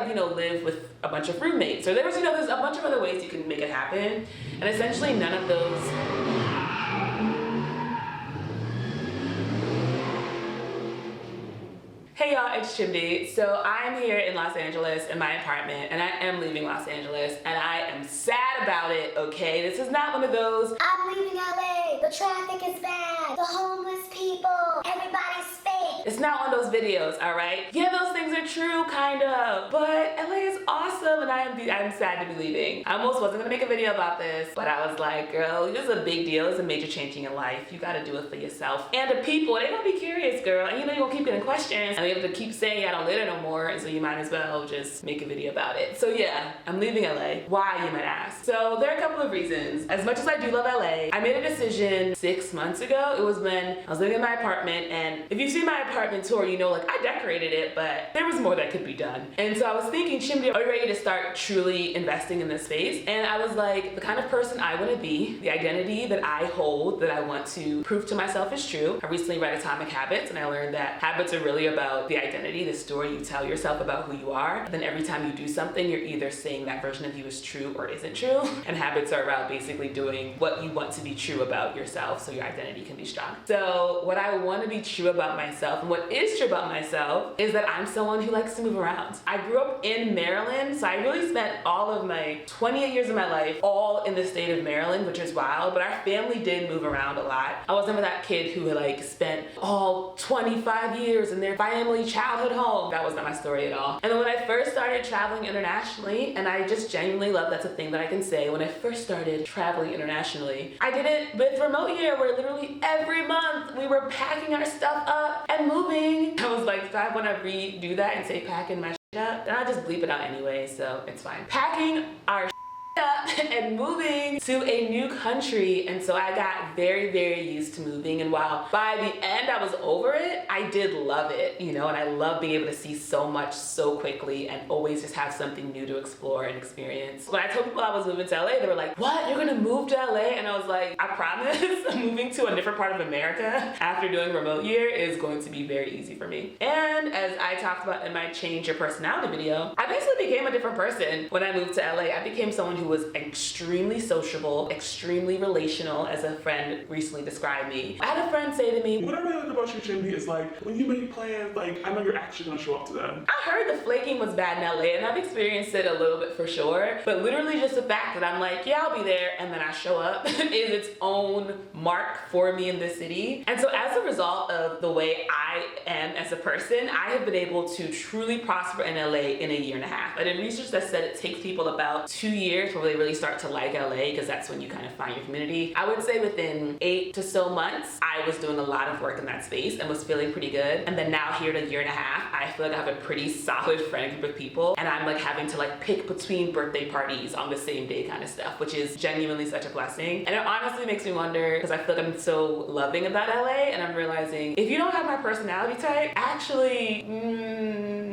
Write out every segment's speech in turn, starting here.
like, you know, live with a bunch of roommates. Or there was, you know, there's a bunch of other ways you can make it happen. And essentially none of those. Hey y'all, it's Chimdi. So I'm here in Los Angeles in my apartment, and I am leaving Los Angeles, and I am sad about it, okay? This is not one of those, I'm leaving LA, the traffic is bad, the homeless people, everybody's fake. it's not one of those videos, all right? Yeah, those things are true, kind of, but LA is awesome, and I'm sad to be leaving. I almost wasn't gonna make a video about this, but I was like, girl, this is a big deal. It's a major change in your life. You gotta do it for yourself. And the people, they gonna be curious, girl, and you know you're gonna keep getting questions, and they have to keep saying I don't live there no more, and so you might as well just make a video about it. So yeah, I'm leaving LA. Why, you might ask? So there are a couple of reasons. As much as I do love LA, I made a decision 6 months ago. It was when I was living in my apartment, and if you've seen my apartment tour, you know, like, I decorated it, but there was more that could be done. And so I was thinking, Chimdi, are you ready to start truly investing in this space? And I was like, the kind of person I want to be, the identity that I hold, that I want to prove to myself is true. I recently read Atomic Habits, and I learned that habits are really about the identity, the story you tell yourself about who you are. Then every time you do something, you're either saying that version of you is true or isn't true. And habits are about basically doing what you want to be true about yourself so your identity can be strong. So what I want to be true about myself, and what is true about myself, is that I'm someone who likes to move around. I grew up in Maryland, so I really spent all of my 28 years of my life all in the state of Maryland, which is wild, but our family did move around a lot. I was never that kid who like spent all 25 years in their family childhood home. That was not my story at all. And then when I first started traveling internationally, and I just genuinely love, that's a thing that I can say, when I first started traveling internationally, I did it with remote year, where literally every month we were packing our stuff up and moving. I was like, if I want to redo that and say packing my shit up, then I just bleep it out anyway, so it's fine. Packing our up and moving to a new country, and so I got very, very used to moving, and while by the end I was over it, I did love it, you know, and I love being able to see so much so quickly and always just have something new to explore and experience. When I told people I was moving to LA, they were like, what, you're gonna move to LA? And I was like, I promise, moving to a different part of America after doing remote year is going to be very easy for me. And as I talked about in my Change Your Personality video, I basically became a different person when I moved to LA. I became someone who was extremely sociable, extremely relational, as a friend recently described me. I had a friend say to me, what I really like about you, Chimdi, is like, when you make plans, like, I know you're actually gonna show up to them. I heard the flaking was bad in LA, and I've experienced it a little bit for sure, but literally just the fact that I'm like, yeah, I'll be there, and then I show up is its own mark for me in the city. And so as a result of the way I am as a person, I have been able to truly prosper in LA in a year and a half. I did research that said it takes people about 2 years before they really start to like LA, because that's when you kind of find your community. I would say within 8 to so months, I was doing a lot of work in that space and was feeling pretty good. And then now here in a year and a half, I feel like I have a pretty solid friend group of people, and I'm like having to like pick between birthday parties on the same day kind of stuff, which is genuinely such a blessing. And it honestly makes me wonder, because I feel like I'm so loving about LA, and I'm realizing if you don't have my personality type, actually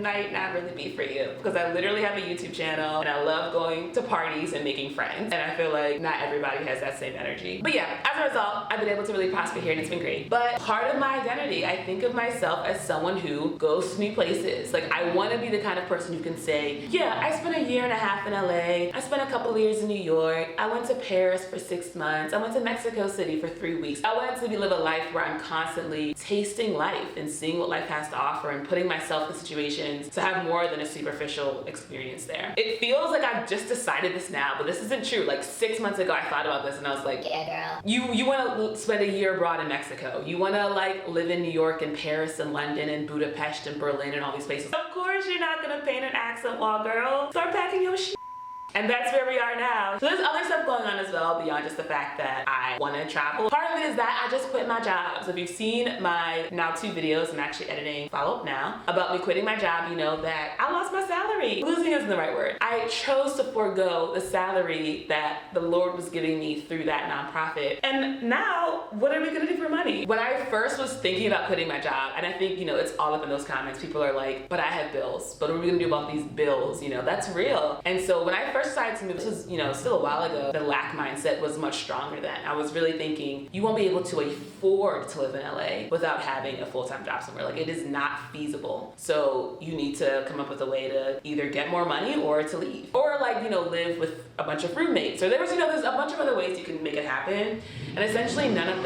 might not really be for you, because I literally have a YouTube channel and I love going to parties and making friends, and I feel like not everybody has that same energy. But yeah, as a result, I've been able to really prosper here, and it's been great. But part of my identity, I think of myself as someone who goes to new places. Like, I want to be the kind of person who can say, yeah, I spent a year and a half in LA, I spent a couple of years in New York, I went to Paris for 6 months, I went to Mexico City for 3 weeks. I wanted to live a life where I'm constantly tasting life and seeing what life has to offer and putting myself in situations to have more than a superficial experience there. It feels like I've just decided this now, but this isn't true. Like 6 months ago, I thought about this and I was like, Yeah, girl. you want to spend a year abroad in Mexico. You want to like live in New York and Paris and London and Budapest and Berlin and all these places. Of course you're not gonna paint an accent wall, girl. Start packing your shit. And that's where we are now. So there's other stuff going on as well beyond just the fact that I want to travel. Part of it is that I just quit my job. So if you've seen my now 2 videos, I'm actually editing follow-up now, about me quitting my job, you know that I lost my salary. Losing isn't the right word. I chose to forego the salary that the Lord was giving me through that nonprofit. And now, what are we gonna do for money? When I first was thinking about quitting my job, and I think, you know, it's all up in those comments, people are like, but I have bills. But what are we gonna do about these bills? You know, that's real. And so when I first decided to move, this was, you know, still a while ago, the lack mindset was much stronger then. I was really thinking, you won't be able to afford to live in LA without having a full-time job somewhere. Like, it is not feasible. So you need to come up with a way to either either get more money or to leave. Or like, you know, live with a bunch of roommates. Or there was, you know, there's a bunch of other ways you can make it happen. And essentially none of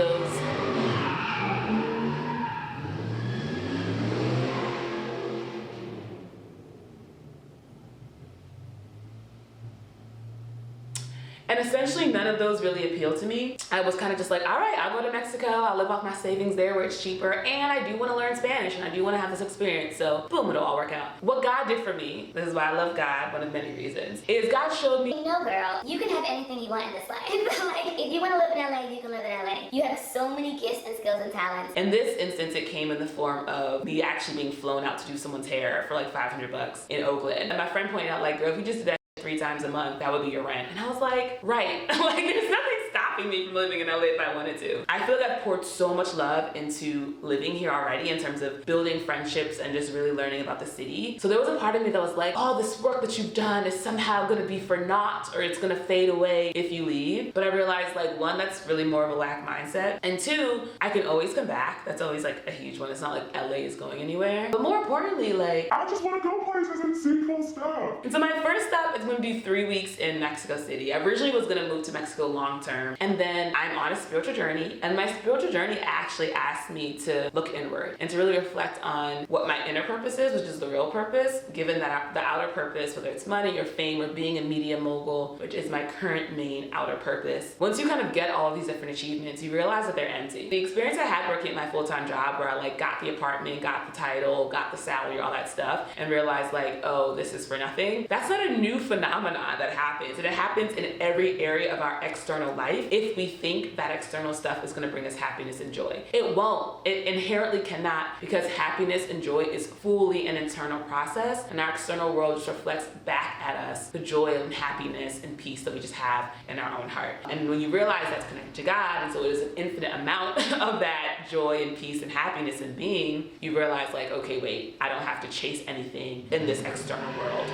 those really appealed to me. I was kind of just like, all right, I'll go to Mexico, I'll live off my savings there where it's cheaper, and I do want to learn Spanish, and I do want to have this experience, so boom, it'll all work out. What God did for me, this is why I love God, one of many reasons, is God showed me, You know, girl, you can have anything you want in this life. Like, if you want to live in LA, you can live in LA. You have so many gifts and skills and talents. in this instance, it came in the form of me actually being flown out to do someone's hair for like $500 in Oakland. And my friend pointed out, like, girl, if you just did that 3 times a month, that would be your rent. And I was like, right. Like, there's nothing stopping me from living in LA if I wanted to. I feel like I've poured so much love into living here already in terms of building friendships and just really learning about the city. So there was a part of me that was like, oh, this work that you've done is somehow gonna be for naught, or it's gonna fade away if you leave. But I realized, like, 1, that's really more of a lack mindset. And 2, I can always come back. That's always like a huge one. It's not like LA is going anywhere. But more importantly, like, I just want to go places and see cool stuff. and so my first stop is gonna be 3 weeks in Mexico City. I originally was gonna move to Mexico long term. And then I'm on a spiritual journey, and my spiritual journey actually asked me to look inward and to really reflect on what my inner purpose is, which is the real purpose, given that the outer purpose, whether it's money or fame or being a media mogul, which is my current main outer purpose. Once you kind of get all of these different achievements, you realize that they're empty. The experience I had working at my full-time job, where I like got the apartment, got the title, got the salary, all that stuff, and realized like, oh, this is for nothing. That's not a new phenomenon that happens, and it happens in every area of our external life if we think that external stuff is going to bring us happiness and joy. It won't. It inherently cannot, because happiness and joy is fully an internal process, and our external world just reflects back at us the joy and happiness and peace that we just have in our own heart. And when you realize that's connected to God, and so it is an infinite amount of that joy and peace and happiness and being, you realize like, okay, wait, I don't have to chase anything in this external world.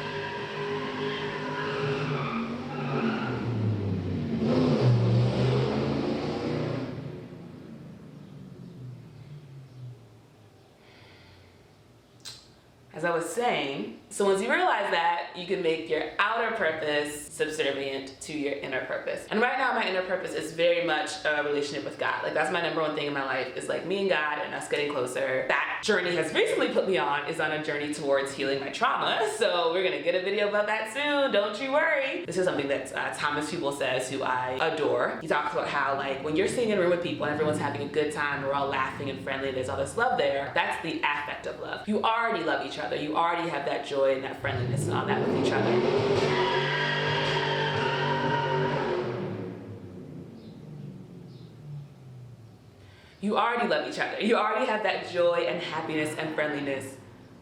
As I was saying, so once you realize that, you can make your outer purpose subservient to your inner purpose. And right now, my inner purpose is very much a relationship with God. Like, that's my #1 thing in my life, is like me and God and us getting closer. That journey has recently put me on, is on a journey towards healing my trauma. So we're gonna get a video about that soon, don't you worry. This is something that Thomas Hubl says, who I adore. He talks about how, like, when you're sitting in a room with people and everyone's having a good time, we're all laughing and friendly, there's all this love there, that's the affect of love. You already love each other. You already have that joy and that friendliness and all that with each other. You already love each other. You already have that joy and happiness and friendliness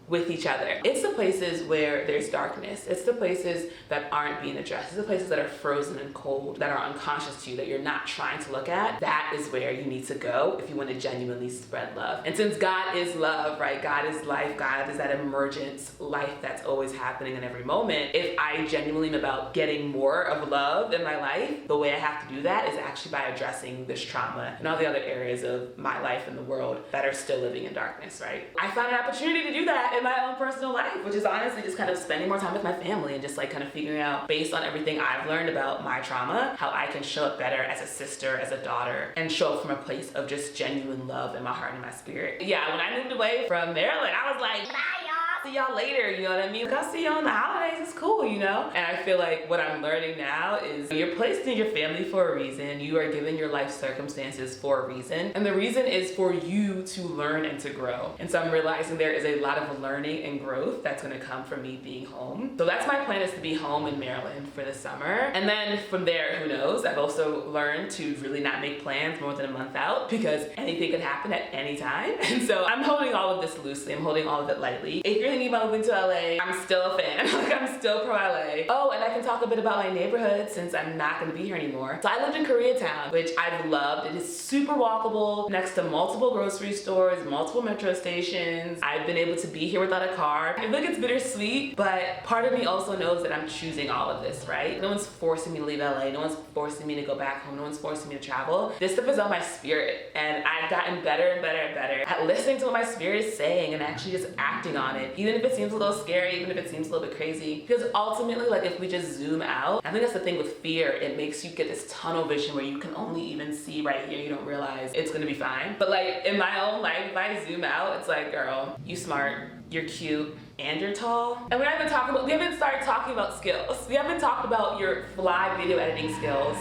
with each other. It's the places where there's darkness. It's the places that aren't being addressed. It's the places that are frozen and cold, that are unconscious to you, that you're not trying to look at. That is where you need to go if you want to genuinely spread love. And since God is love, right? God is life. God is that emergent life that's always happening in every moment. If I genuinely am about getting more of love in my life, the way I have to do that is actually by addressing this trauma and all the other areas of my life and the world that are still living in darkness, right? I found an opportunity to do that in my own personal life, which is honestly just kind of spending more time with my family and just like kind of figuring out, based on everything I've learned about my trauma, how I can show up better as a sister, as a daughter, and show up from a place of just genuine love in my heart and my spirit. Yeah, when I moved away from Maryland, I was like, bye y'all, see y'all later, you know what I mean? Like, I'll see y'all on the holidays, it's cool, you know? And I feel like what I'm learning now is you're placed in your family for a reason. You are given your life circumstances for a reason. And the reason is for you to learn and to grow. And so I'm realizing there is a lot of learning and growth that's gonna come from me being home. So that's my plan, is to be home in Maryland for the summer. And then from there, who knows? I've also learned to really not make plans more than a month out, because anything could happen at any time. And so I'm holding all of this loosely. I'm holding all of it lightly. If you're thinking about moving to LA, I'm still a fan. Like, I'm still pro LA. Oh, and I can talk a bit about my neighborhood since I'm not gonna be here anymore. So I lived in Koreatown, which I've loved. It is super walkable, next to multiple grocery stores, multiple metro stations. I've been able to be here without a car. I feel like it's bittersweet, but part of me also knows that I'm choosing all of this, right? No one's forcing me to leave LA. No one's forcing me to go back home. No one's forcing me to travel. This stuff is on my spirit, and I've gotten better and better and better at listening to what my spirit is saying and actually just acting on it. Even if it seems a little scary, even if it seems a little bit crazy. Because ultimately, like if we just zoom out, I think that's the thing with fear. It makes you get this tunnel vision where you can only even see right here. You don't realize it's gonna be fine. But like in my own life, if I zoom out, it's like, girl, you smart, you're cute, and you're tall. And we haven't started talking about skills. We haven't talked about your live video editing skills.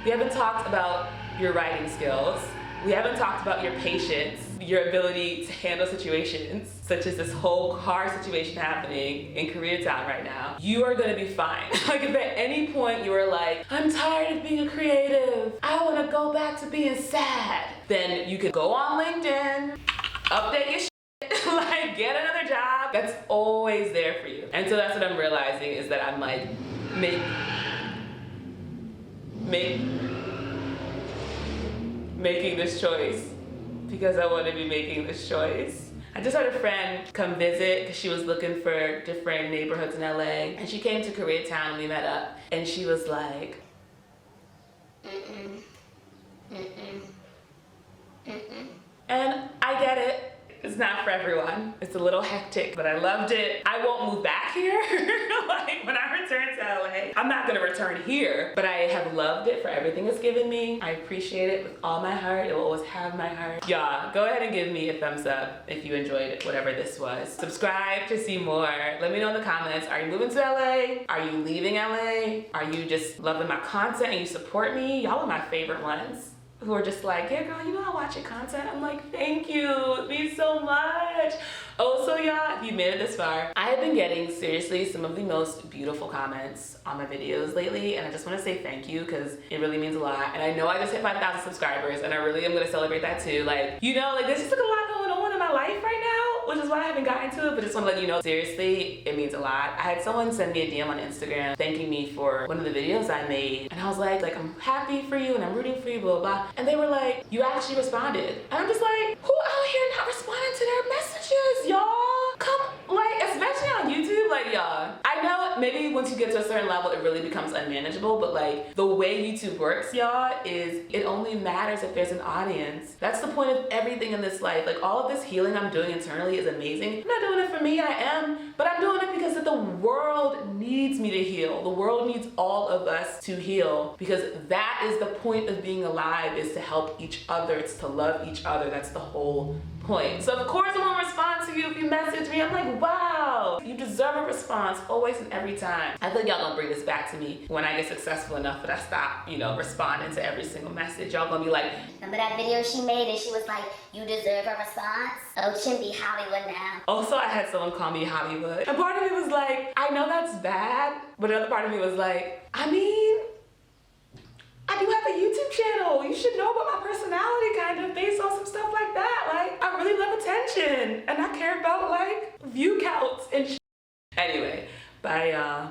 We haven't talked about your writing skills. We haven't talked about your patience, your ability to handle situations, such as this whole car situation happening in Koreatown right now. You are gonna be fine. Like if at any point you were like, I'm tired of being a creative, I wanna go back to being sad, then you can go on LinkedIn, update your like get another job. That's always there for you. And so that's what I'm realizing is that I'm like, making this choice because I want to be making this choice. I just had a friend come visit because she was looking for different neighborhoods in LA, and she came to Koreatown and we met up, and she was like, and I get it. It's not for everyone. It's a little hectic, but I loved it. I won't move back here. Like when I return to LA, I'm not gonna return here, but I have loved it for everything it's given me. I appreciate it with all my heart. It will always have my heart. Y'all, go ahead and give me a thumbs up if you enjoyed it, whatever this was. Subscribe to see more. Let me know in the comments, are you moving to LA? Are you leaving LA? Are you just loving my content and you support me? Y'all are my favorite ones. Who are just like, yeah girl, you know I watch your content. I'm like, thank you, it means so much. Also y'all, if you made it this far, I have been getting seriously some of the most beautiful comments on my videos lately, and I just want to say thank you because it really means a lot. And I know I just hit 5,000 subscribers and I really am going to celebrate that too. Like, you know, like there's just like a lot going on in my life right now, which is why I haven't gotten to it, but just want to let you know, seriously, it means a lot. I had someone send me a DM on Instagram thanking me for one of the videos I made, and I was like I'm happy for you and I'm rooting for you, blah, blah, blah. And they were like, you actually responded. And I'm just like, who out here not responding to their messages, y'all? Come, like, especially on YouTube, like, y'all. I know maybe once you get to a certain level, it really becomes unmanageable, but like, the way YouTube works, y'all, is it only matters if there's an audience. That's the point of everything in this life. Like, all of this healing I'm doing internally is amazing. I'm not doing it for me, I am, but I'm doing it because the world needs me to heal. The world needs all of us to heal, because that is the point of being alive, is to help each other, it's to love each other. That's the whole point. So of course I won't respond to you if you message me. I'm like, wow, you deserve a response always and every time. I think y'all gonna bring this back to me when I get successful enough that I stop, you know, responding to every single message. Y'all gonna be like, remember that video she made and she was like, you deserve a response? Oh, Chimpy Hollywood now. also I had someone call me Hollywood. And part of me was like, I know that's bad, but another part of me was like, I mean, I do have a YouTube channel. You should know about my personality kind of based on some stuff like that. Like, I really love attention and I care about like view counts and Anyway, bye y'all.